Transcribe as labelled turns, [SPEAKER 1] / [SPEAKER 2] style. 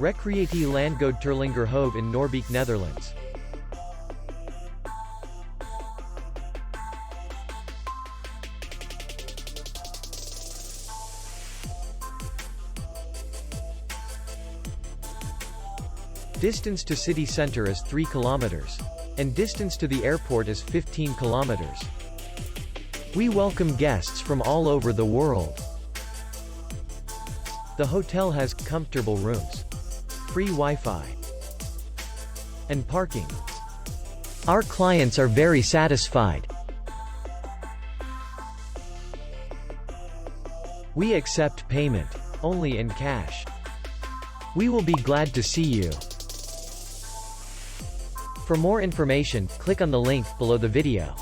[SPEAKER 1] Recreatie Landgoed Terlingerhoeve in Noorbeek, Netherlands. Distance to city center is 3 kilometers. And distance to the airport is 15 kilometers. We welcome guests from all over the world. The hotel has comfortable rooms, free Wi-Fi, and parking. Our clients are very satisfied. We accept payment only in cash. We will be glad to see you. For more information, click on the link below the video.